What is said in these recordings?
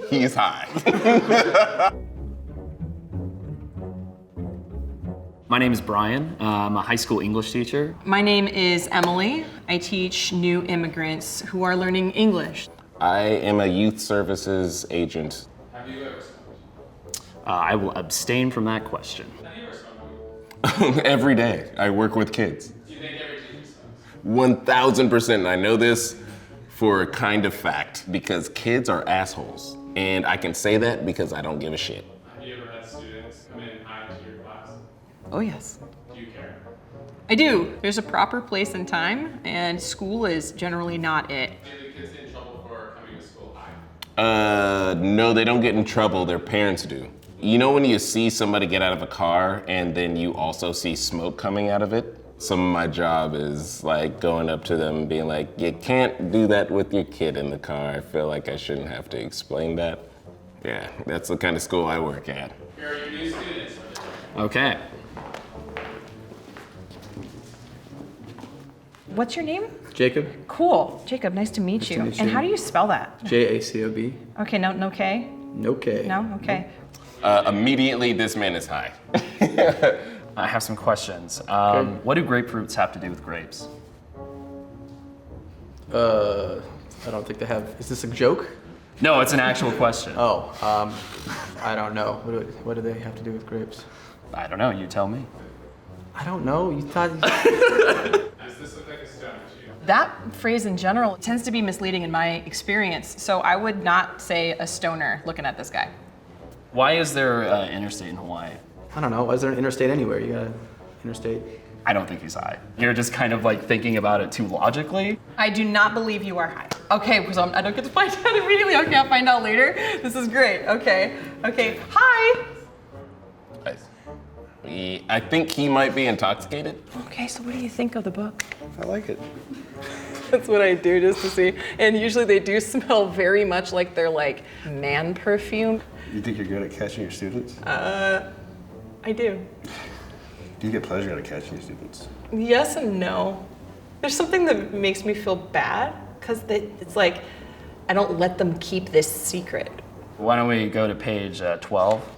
He's high. My name is Brian. I'm a high school English teacher. My name is Emily. I teach new immigrants who are learning English. I am a youth services agent. Have you ever smoked? I will abstain from that question. Have you ever smoked? Every day, I work with kids. Do you think every teacher smokes? 1000%. I know this for a kind of fact because kids are assholes. And I can say that because I don't give a shit. Have you ever had students come in high to your class? Oh, yes. Do you care? I do. There's a proper place and time, and school is generally not it. Do the kids get in trouble for coming to school high? No, they don't get in trouble. Their parents do. You know when you see somebody get out of a car and then you also see smoke coming out of it? Some of my job is like going up to them and being like, you can't do that with your kid in the car. I feel like I shouldn't have to explain that. Yeah, that's the kind of school I work at. Here are your new students. Okay. What's your name? Jacob, Cool. Jacob, nice to meet you. to meet And you. how do you spell that? Jacob. Okay, no K? No K. No? Okay. Immediately, this man is high. I have some questions. What do grapefruits have to do with grapes? I don't think they have. Is this a joke? No, it's an actual question. Oh, I don't know. What do they have to do with grapes? I don't know, you tell me. I don't know. You thought. Does this look like a stone to you? That phrase in general tends to be misleading in my experience, so I would not say a stoner looking at this guy. Why is there an interstate in Hawaii? I don't know. Is there an interstate anywhere? You got an interstate. I don't think he's high. You're just kind of like thinking about it too logically. I do not believe you are high. Okay, because I don't get to find out immediately. Okay, I'll find out later. This is great. Okay. Hi. I think he might be intoxicated. Okay, so what do you think of the book? I like it. That's what I do just to see. And usually they do smell very much like they're like man perfume. You think you're good at catching your students? I do. Do you get pleasure out of catching your students? Yes and no. There's something that makes me feel bad because it's like I don't let them keep this secret. Why don't we go to page 12?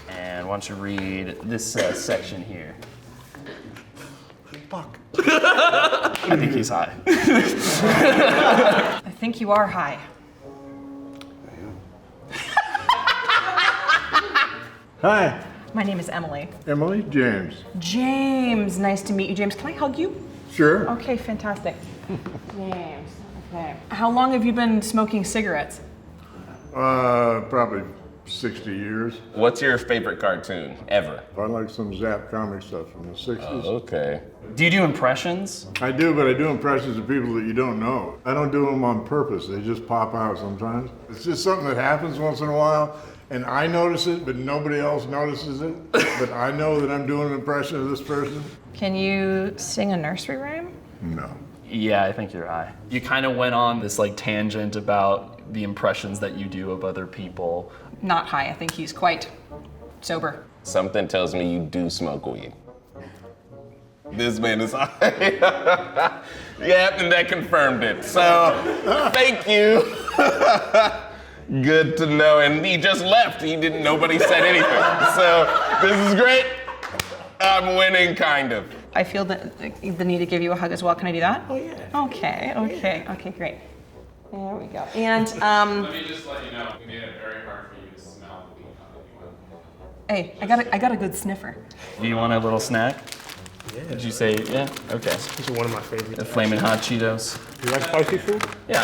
And why don't you read this section here? Fuck. I think he's high. I think you are high. Hi, My name is Emily. Emily, James. James, nice to meet you. James, can I hug you? Sure. Okay, fantastic. James, okay. How long have you been smoking cigarettes? Probably 60 years. What's your favorite cartoon ever? I like some Zap comic stuff from the 60s. Okay. Do you do impressions? I do, but I do impressions of people that you don't know. I don't do them on purpose. They just pop out sometimes. It's just something that happens once in a while, and I notice it, but nobody else notices it. But I know that I'm doing an impression of this person. Can you sing a nursery rhyme? No. Yeah, I think you're high. You kind of went on this like tangent about the impressions that you do of other people. Not high. I think he's quite sober. Something tells me you do smoke weed. This man is high. Yep, and that confirmed it. So, thank you. Good to know. And he just left. Nobody said anything. So, this is great. I'm winning, kind of. I feel the need to give you a hug as well. Can I do that? Oh, yeah. Okay, great. There we go. And, Let me just let you know, we made it very hard for you to smell the weed on anyone. hey, I got a good sniffer. Do you want a little snack? Yeah. Did you say, yeah? Okay. These are one of my favorites. The Flamin' Hot Cheetos. You like spicy food? Yeah,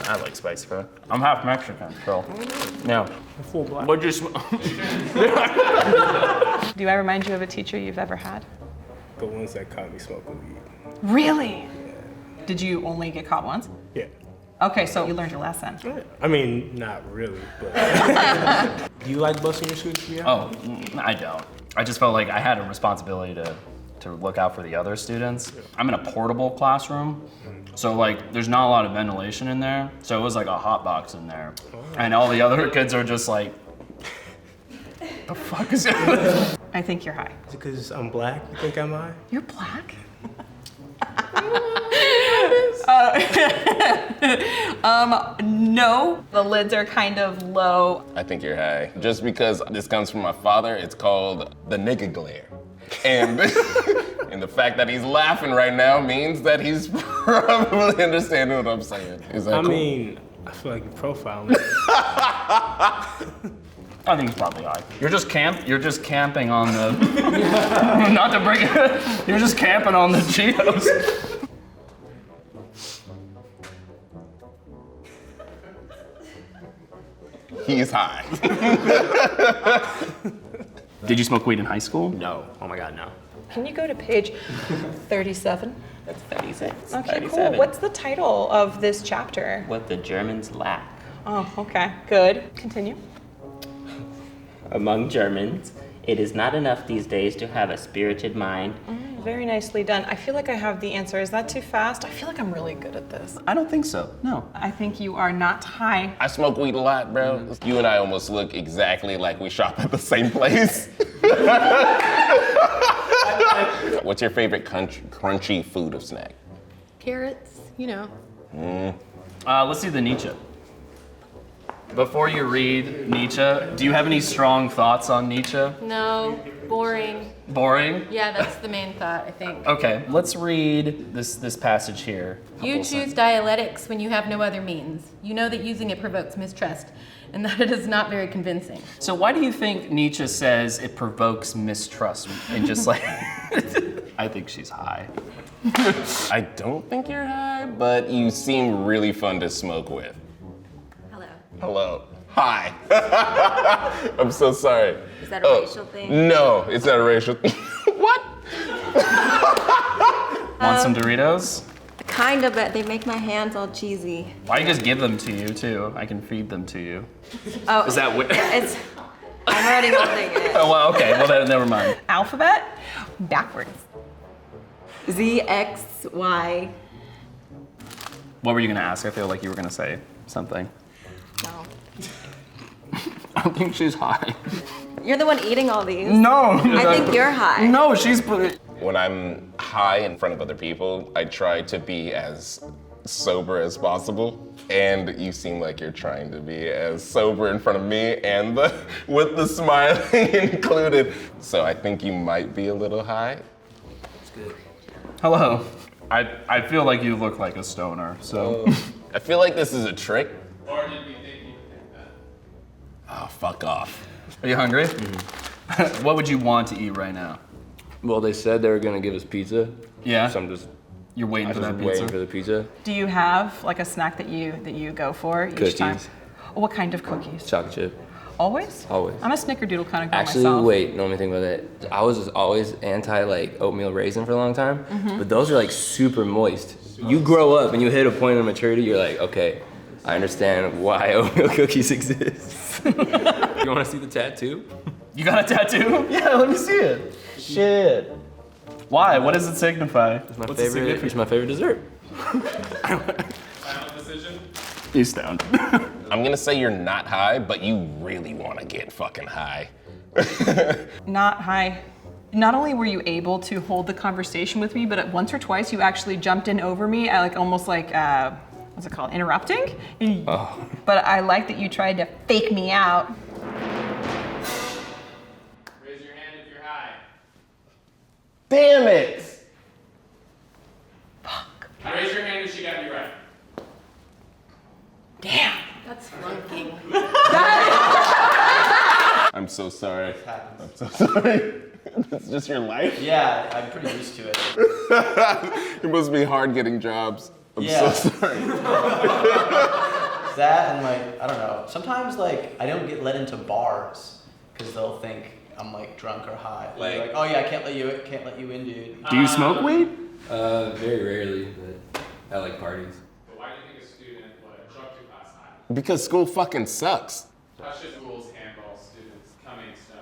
I like spicy food. I'm half Mexican, so. Yeah. I'm full black. What'd you smell? Do I remind you of a teacher you've ever had? The ones that caught me smoking weed. Really? Did you only get caught once? Yeah. Okay, so you learned your lesson. I mean, not really, but. Do you like busting your students? Yeah. Oh, I don't. I just felt like I had a responsibility to look out for the other students. I'm in a portable classroom, so like there's not a lot of ventilation in there. So it was like a hot box in there. And all the other kids are just like, the fuck is it? I think you're high. Is it because I'm black? You think I'm high? You're black? No. The lids are kind of low. I think you're high. Just because this comes from my father, it's called the nigga glare. And, and the fact that he's laughing right now means that he's probably understanding what I'm saying. Is that I cool? mean, I feel like you're profiling. I think he's probably high. You're just camping on the. Not to bring it. You're just camping on the Cheetos. He's high. Did you smoke weed in high school? No. Oh my God, no. Can you go to page 37? That's 36. Okay, 37. cool. What's the title of this chapter? What the Germans lack. Oh, okay, good. Continue. Among Germans, it is not enough these days to have a spirited mind. Very nicely done. I feel like I have the answer. Is that too fast? I feel like I'm really good at this. I don't think so. No. I think you are not high. I smoke weed a lot, bro. You and I almost look exactly like we shop at the same place. What's your favorite crunchy food of snack? Carrots, you know. Let's do the Nietzsche. Before you read Nietzsche, do you have any strong thoughts on Nietzsche? No, boring. Boring? Yeah, that's the main thought, I think. Okay, let's read this passage here. You choose dialectics when you have no other means. You know that using it provokes mistrust, and that it is not very convincing. So why do you think Nietzsche says it provokes mistrust and just like, I think she's high. I don't think you're high, but you seem really fun to smoke with. Hello. Hello. Hi. I'm so sorry. Is that a racial thing? No, it's not a racial thing. What? Want some Doritos? Kind of, but they make my hands all cheesy. Why don't you just give them to you too? I can feed them to you. Oh, Is that weird? I'm already holding it. Oh, well, okay, well then, never mind. Alphabet backwards. Z, X, Y. What were you gonna ask? I feel like you were gonna say something. No. I think she's high. You're the one eating all these. No. I think you're high. No, she's. When I'm high in front of other people, I try to be as sober as possible. And you seem like you're trying to be as sober in front of me and with the smiling included. So I think you might be a little high. That's good. Hello. I feel like you look like a stoner, so. I feel like this is a trick. Or did we think you would think that? Oh, fuck off. Are you hungry? Mm-hmm. What would you want to eat right now? Well, they said they were gonna give us pizza. Yeah. So I'm just You're waiting for that pizza. waiting for the pizza. Do you have like a snack that you go for each Cookies. time? What kind of cookies? Chocolate chip. Always? Always. I'm a snickerdoodle kind of girl Actually, myself. wait, no, let me think about that. I was just always anti like oatmeal raisin for a long time, but those are like super moist. You grow up and you hit a point of maturity, you're like, okay, I understand why oatmeal cookies exist. You wanna see the tattoo? You got a tattoo? Yeah, let me see it. Shit. Why? What does it signify? It's my What's the favorite. It's significance? my favorite dessert. Final decision? He's stoned. I'm gonna say you're not high, but you really wanna get fucking high. Not high. Not only were you able to hold the conversation with me, but at once or twice you actually jumped in over me, like almost like what's it called, interrupting? Oh. But I like that you tried to fake me out. Raise your hand if you're high. Damn it! Raise your hand if she got you right. Damn. That's flunking. I'm so sorry. I'm so sorry. It's just your life? Yeah, I'm pretty used to it. It must be hard getting jobs. I'm Yeah. so sorry. That and like, I don't know. Sometimes like I don't get let into bars because they'll think I'm like drunk or high. Like, oh yeah, I can't let you in, dude. Do you smoke weed? Very rarely, but I like parties. But why do you think a student would show up to class high? Because school fucking sucks. How should schools handle students coming stoned?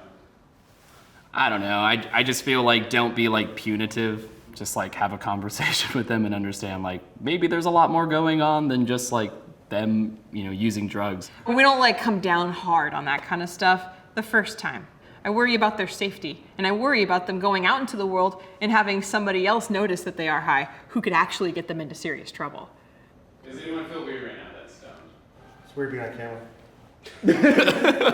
I don't know. I just feel like don't be like punitive. Just like have a conversation with them and understand like maybe there's a lot more going on than just like them, using drugs. But we don't like come down hard on that kind of stuff the first time. I worry about their safety, and I worry about them going out into the world and having somebody else notice that they are high who could actually get them into serious trouble. Does anyone feel weird right now that's stoned? It's weird being on camera.